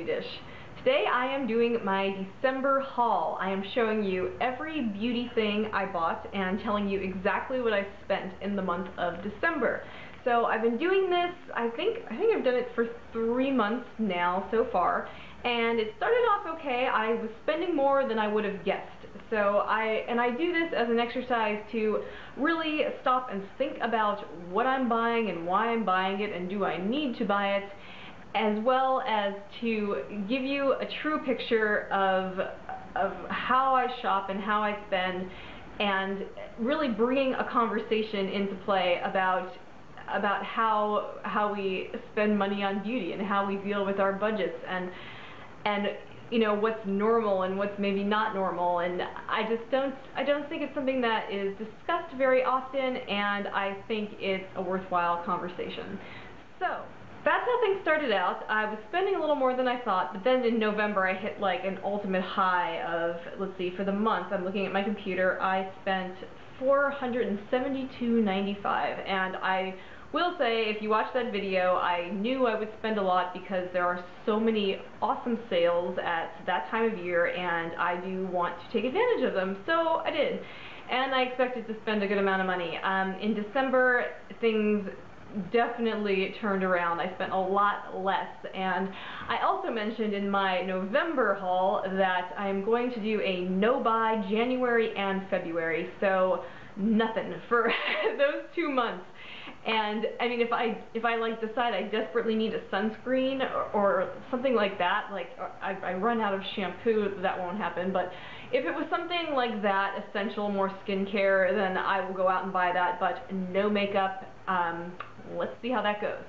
dish. Today I am doing my December haul. I am showing you every beauty thing I bought and telling you exactly what I spent in the month of December. So I've been doing this, I think I've done it for 3 months now so far, and it started off okay. I was spending more than I would have guessed. So I do this as an exercise to really stop and think about what I'm buying and why I'm buying it and do I need to buy it, as well as to give you a true picture of how I shop and how I spend, and really bringing a conversation into play about how we spend money on beauty and how we deal with our budgets and you know, what's normal and what's maybe not normal. And I don't think it's something that is discussed very often, and I think it's a worthwhile conversation. So that's how things started out. I was spending a little more than I thought, but then in November I hit like an ultimate high of, let's see, for the month, I'm looking at my computer, I spent $472.95, and I will say, if you watch that video, I knew I would spend a lot because there are so many awesome sales at that time of year, and I do want to take advantage of them, so I did. And I expected to spend a good amount of money. In December, things definitely turned around. I spent a lot less, and I also mentioned in my November haul that I am going to do a no-buy January and February, so nothing for those 2 months. And I mean, if I like decide I desperately need a sunscreen or something like that, like I run out of shampoo, that won't happen, but if it was something like that, essential, more skincare, then I will go out and buy that, but no makeup. Let's see how that goes.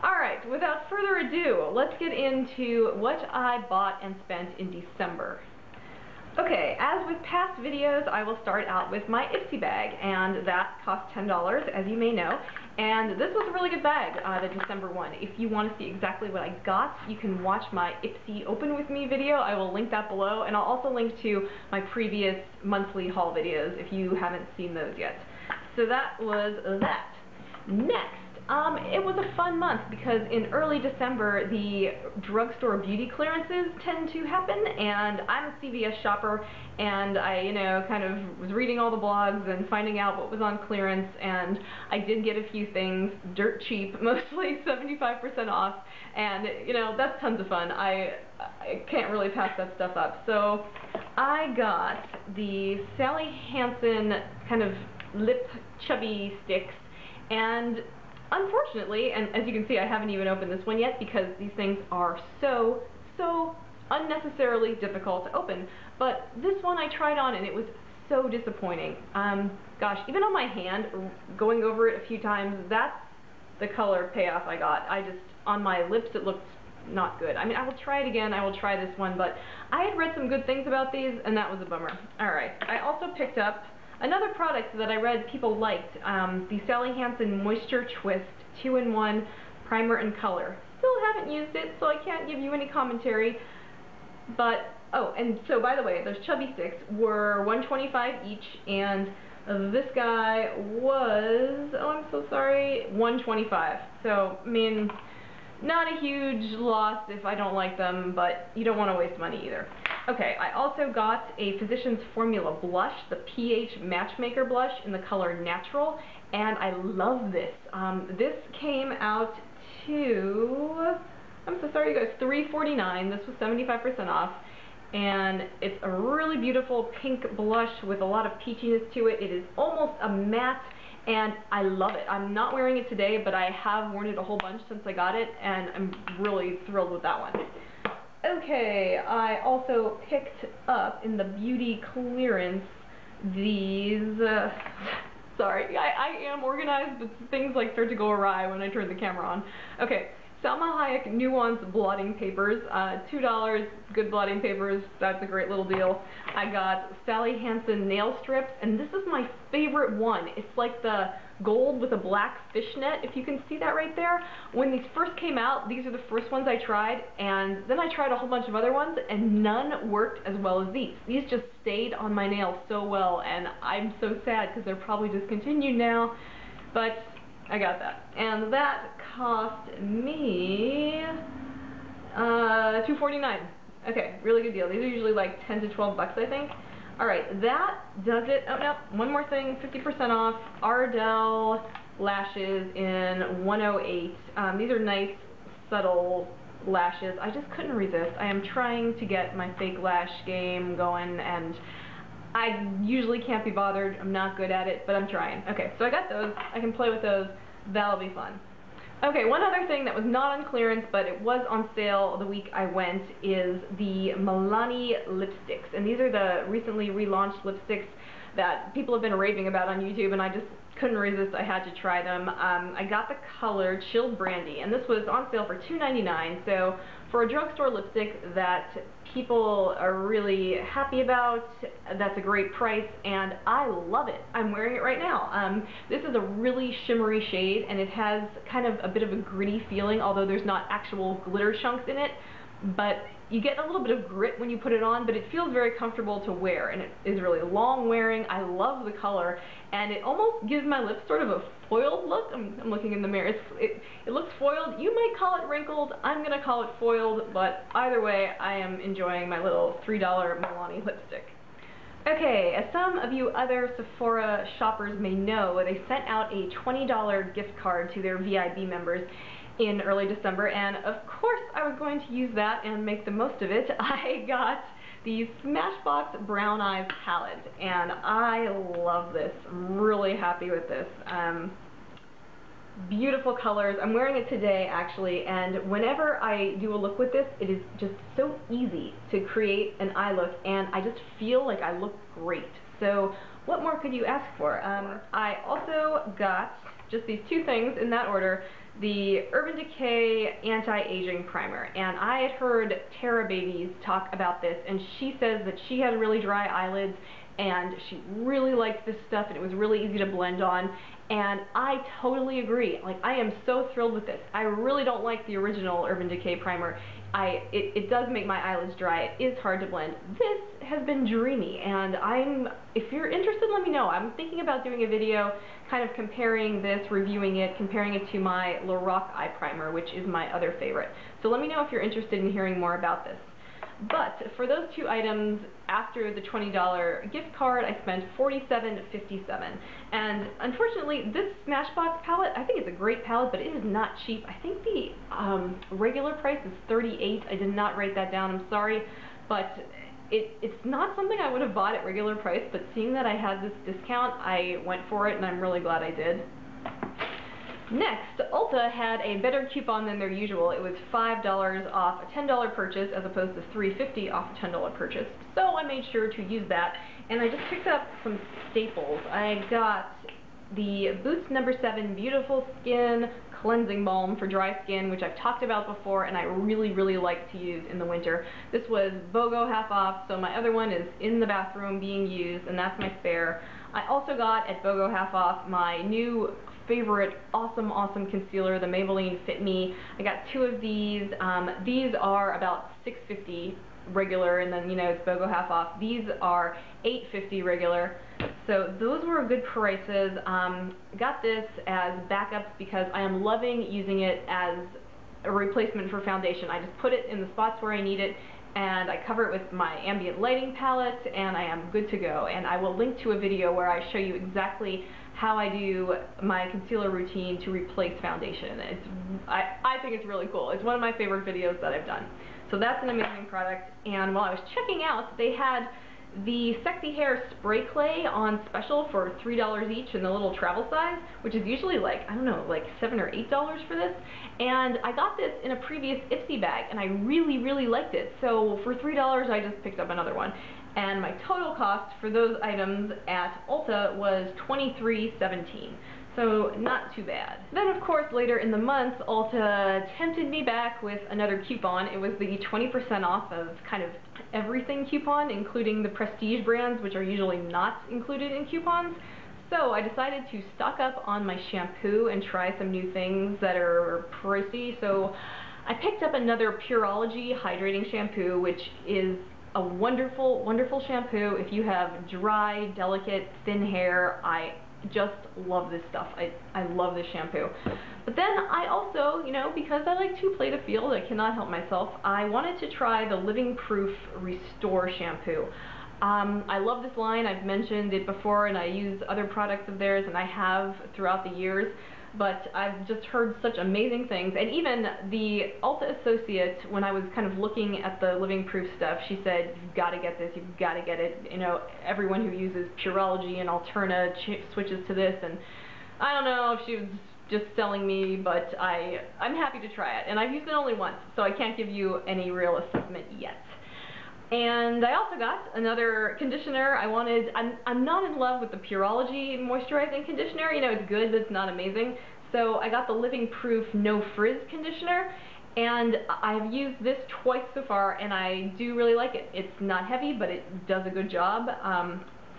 Alright, without further ado, let's get into what I bought and spent in December. Okay, as with past videos, I will start out with my Ipsy bag, and that cost $10, as you may know, and this was a really good bag, the December one. If you want to see exactly what I got, you can watch my Ipsy Open With Me video. I will link that below, and I'll also link to my previous monthly haul videos if you haven't seen those yet. So that was that. Next, it was a fun month because in early December the drugstore beauty clearances tend to happen, and I'm a CVS shopper, and I, you know, kind of was reading all the blogs and finding out what was on clearance, and I did get a few things dirt cheap, mostly 75% off, and you know, that's tons of fun. I can't really pass that stuff up. So I got the Sally Hansen kind of lip chubby sticks, and unfortunately, and as you can see, I haven't even opened this one yet because these things are so unnecessarily difficult to open. But this one I tried on and it was so disappointing. Gosh, even on my hand, going over it a few times, that's the color payoff I got. On my lips it looked not good. I mean, I will try it again, I will try this one, but I had read some good things about these and that was a bummer. Alright, I also picked up another product that I read people liked, the Sally Hansen Moisture Twist 2-in-1 Primer and Color. Still haven't used it, so I can't give you any commentary. But, oh, and so by the way, those chubby sticks were $1.25 each, and this guy was, oh, I'm so sorry, $1.25. So, I mean, not a huge loss if I don't like them, but you don't want to waste money either. Okay, I also got a Physicians Formula blush, the pH Matchmaker blush in the color Natural, and I love this. This came out to, I'm so sorry you guys, $3.49. This was 75% off, and it's a really beautiful pink blush with a lot of peachiness to it. It is almost a matte, and I love it. I'm not wearing it today, but I have worn it a whole bunch since I got it, and I'm really thrilled with that one. Okay, I also picked up in the beauty clearance these, sorry, I am organized, but things like start to go awry when I turn the camera on. Okay, Salma Hayek Nuance blotting papers, $2, good blotting papers, that's a great little deal. I got Sally Hansen nail strips, and this is my favorite one. It's like the gold with a black fishnet, if you can see that right there. When these first came out, these are the first ones I tried, and then I tried a whole bunch of other ones, and none worked as well as these. These just stayed on my nails so well, and I'm so sad because they're probably discontinued now, but I got that. And that cost me $2.49. Okay, really good deal. These are usually like 10 to 12 bucks, I think. Alright, that does it. Oh no, one more thing, 50% off. Ardell lashes in 108. These are nice, subtle lashes. I just couldn't resist. I am trying to get my fake lash game going, and I usually can't be bothered. I'm not good at it, but I'm trying. Okay, so I got those. I can play with those. That'll be fun. Okay, one other thing that was not on clearance, but it was on sale the week I went, is the Milani lipsticks. And these are the recently relaunched lipsticks that people have been raving about on YouTube, and I just couldn't resist. I had to try them. I got the color Chilled Brandy, and this was on sale for $2.99. So for a drugstore lipstick that people are really happy about, that's a great price, and I love it. I'm wearing it right now. This is a really shimmery shade, and it has kind of a bit of a gritty feeling, although there's not actual glitter chunks in it. But you get a little bit of grit when you put it on, but it feels very comfortable to wear, and it is really long wearing. I love the color, and it almost gives my lips sort of a foiled look. I'm looking in the mirror. It looks foiled. You might call it wrinkled. I'm going to call it foiled, but either way, I am enjoying my little $3 Milani lipstick. Okay, as some of you other Sephora shoppers may know, they sent out a $20 gift card to their VIB members in early December, and of course I was going to use that and make the most of it. I got the Smashbox Brown Eyes palette, and I love this. I'm really happy with this. Beautiful colors. I'm wearing it today actually, and whenever I do a look with this, it is just so easy to create an eye look, and I just feel like I look great. So what more could you ask for? I also got just these two things in that order: the Urban Decay Anti-Aging Primer. And I had heard Tara Babies talk about this, and she says that she has really dry eyelids, and she really liked this stuff, and it was really easy to blend on. And I totally agree. Like, I am so thrilled with this. I really don't like the original Urban Decay Primer. It does make my eyelids dry. It is hard to blend. This has been dreamy, and if you're interested, let me know. I'm thinking about doing a video kind of comparing this, reviewing it, comparing it to my Lorac Eye Primer, which is my other favorite. So let me know if you're interested in hearing more about this. But for those two items, after the $20 gift card, I spent $47.57. And unfortunately, this Smashbox palette, I think it's a great palette, but it is not cheap. I think the regular price is $38. I did not write that down, I'm sorry. But it's not something I would have bought at regular price, but seeing that I had this discount, I went for it, and I'm really glad I did. Next, Ulta had a better coupon than their usual. It was $5 off a $10 purchase as opposed to $3.50 off a $10 purchase. So I made sure to use that, and I just picked up some staples. I got the Boots No. 7 Beautiful Skin Cleansing Balm for dry skin, which I've talked about before, and I really, really like to use in the winter. This was BOGO half off, so my other one is in the bathroom being used, and that's my spare. I also got at BOGO half off my new favorite awesome concealer, the Maybelline Fit Me. I got two of these. These are about $6.50 regular, and then, you know, it's BOGO half off. These are $8.50 regular. So those were good prices. Got this as backups because I am loving using it as a replacement for foundation. I just put it in the spots where I need it, and I cover it with my ambient lighting palette, and I am good to go. And I will link to a video where I show you exactly how I do my concealer routine to replace foundation. I think it's really cool. It's one of my favorite videos that I've done. So that's an amazing product. And while I was checking out, they had the Sexy Hair Spray Clay on special for $3 each in the little travel size, which is usually like, I don't know, like $7 or $8 for this. And I got this in a previous Ipsy bag, and I really liked it. So for $3, I just picked up another one. And my total cost for those items at Ulta was $23.17. So not too bad. Then of course later in the month, Ulta tempted me back with another coupon. It was the 20% off of kind of everything coupon, including the prestige brands, which are usually not included in coupons. So I decided to stock up on my shampoo and try some new things that are pricey. So I picked up another Pureology hydrating shampoo, which is a wonderful shampoo. If you have dry, delicate, thin hair, I just love this stuff. I love this shampoo. But then I also, you know, because I like to play the field, I cannot help myself, I wanted to try the Living Proof Restore shampoo. I love this line. I've mentioned it before, and I use other products of theirs, and I have throughout the years, but I've just heard such amazing things. And even the Ulta associate, when I was kind of looking at the Living Proof stuff, she said, you've got to get this, you've got to get it. You know, everyone who uses Purology and Alterna switches to this, and I don't know if she was just selling me, but I'm happy to try it. And I've used it only once, so I can't give you any real assessment yet. And I also got another conditioner. I'm not in love with the Purology moisturizing conditioner. You know, it's good, but it's not amazing. So I got the Living Proof No Frizz conditioner, and I've used this twice so far, and I do really like it. It's not heavy, but it does a good job.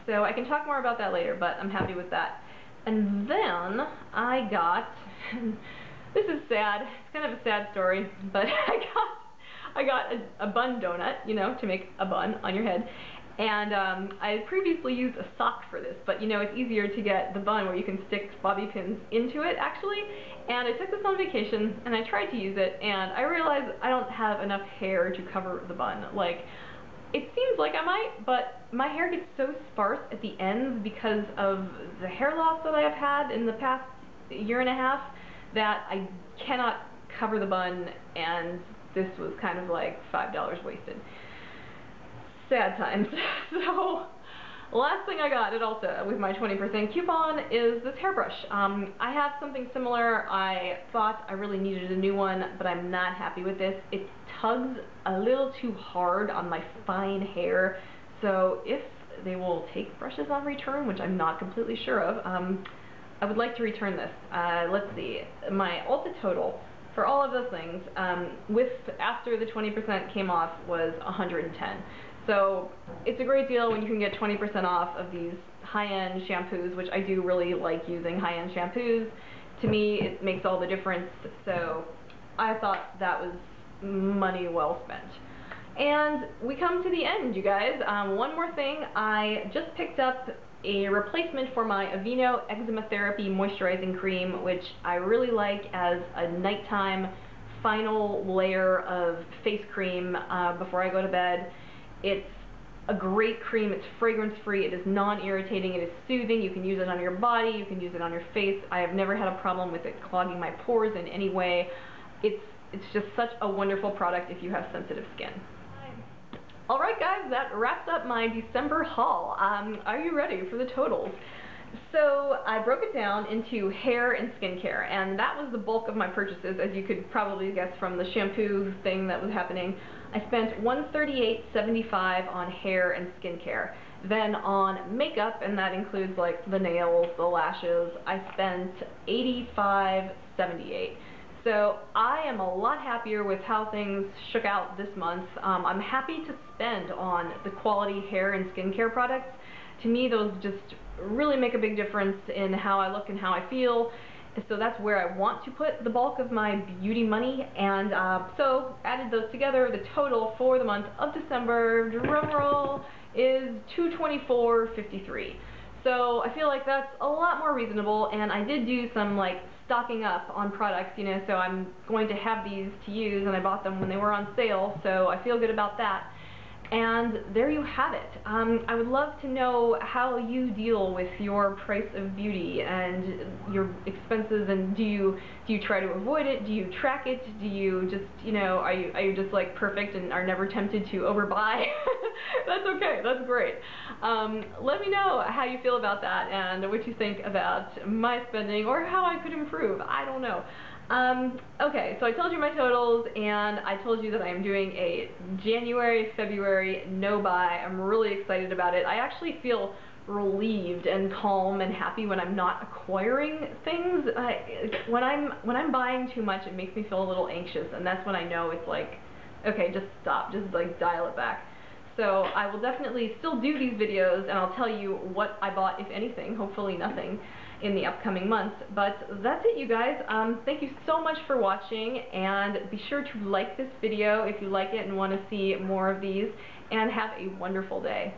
So I can talk more about that later, but I'm happy with that. And then I got, this is sad, it's kind of a sad story, but I got a bun donut, you know, to make a bun on your head. And I had previously used a sock for this, but you know, it's easier to get the bun where you can stick bobby pins into it, actually. And I took this on vacation, and I tried to use it, and I realized I don't have enough hair to cover the bun. Like, it seems like I might, but my hair gets so sparse at the ends because of the hair loss that I have had in the past year and a half that I cannot cover the bun, and this was kind of like $5 wasted. Sad times. So, last thing I got at Ulta with my 20% coupon is this hairbrush. I have something similar. I thought I really needed a new one, but I'm not happy with this. It tugs a little too hard on my fine hair, so if they will take brushes on return, which I'm not completely sure of, I would like to return this. Let's see, my Ulta total for all of those things, after the 20% came off, was $110. So it's a great deal when you can get 20% off of these high-end shampoos, which I do really like using high-end shampoos. To me, it makes all the difference, so I thought that was money well spent. And we come to the end, you guys. One more thing, I just picked up a replacement for my Aveeno Eczema Therapy Moisturizing Cream, which I really like as a nighttime final layer of face cream before I go to bed. It's a great cream. It's fragrance-free. It is non-irritating. It is soothing. You can use it on your body. You can use it on your face. I have never had a problem with it clogging my pores in any way. It's just such a wonderful product if you have sensitive skin. Alright guys, that wraps up my December haul. Are you ready for the totals? So I broke it down into hair and skincare, and that was the bulk of my purchases, as you could probably guess from the shampoo thing that was happening. I spent $138.75 on hair and skincare. Then on makeup, and that includes like the nails, the lashes, I spent $85.78. So I am a lot happier with how things shook out this month. I'm happy to spend on the quality hair and skincare products. To me, those just really make a big difference in how I look and how I feel. So that's where I want to put the bulk of my beauty money, and so added those together. The total for the month of December, drumroll, is $224.53. So I feel like that's a lot more reasonable, and I did do some like stocking up on products, you know, so I'm going to have these to use, and I bought them when they were on sale, so I feel good about that. And there you have it. I would love to know how you deal with your price of beauty and your expenses, and do you try to avoid it? Do you track it? Do you just, you know, are you just like perfect and are never tempted to overbuy? That's okay, that's great. Let me know how you feel about that and what you think about my spending or how I could improve. I don't know. Okay, so I told you my totals, and I told you that I am doing a January-February no-buy. I'm really excited about it. I actually feel relieved and calm and happy when I'm not acquiring things. When I'm buying too much, it makes me feel a little anxious, and that's when I know it's like, okay, just stop, just like dial it back. So I will definitely still do these videos, and I'll tell you what I bought, if anything, hopefully nothing, in the upcoming months. But that's it, you guys. Thank you so much for watching, and be sure to like this video if you like it and want to see more of these, and have a wonderful day.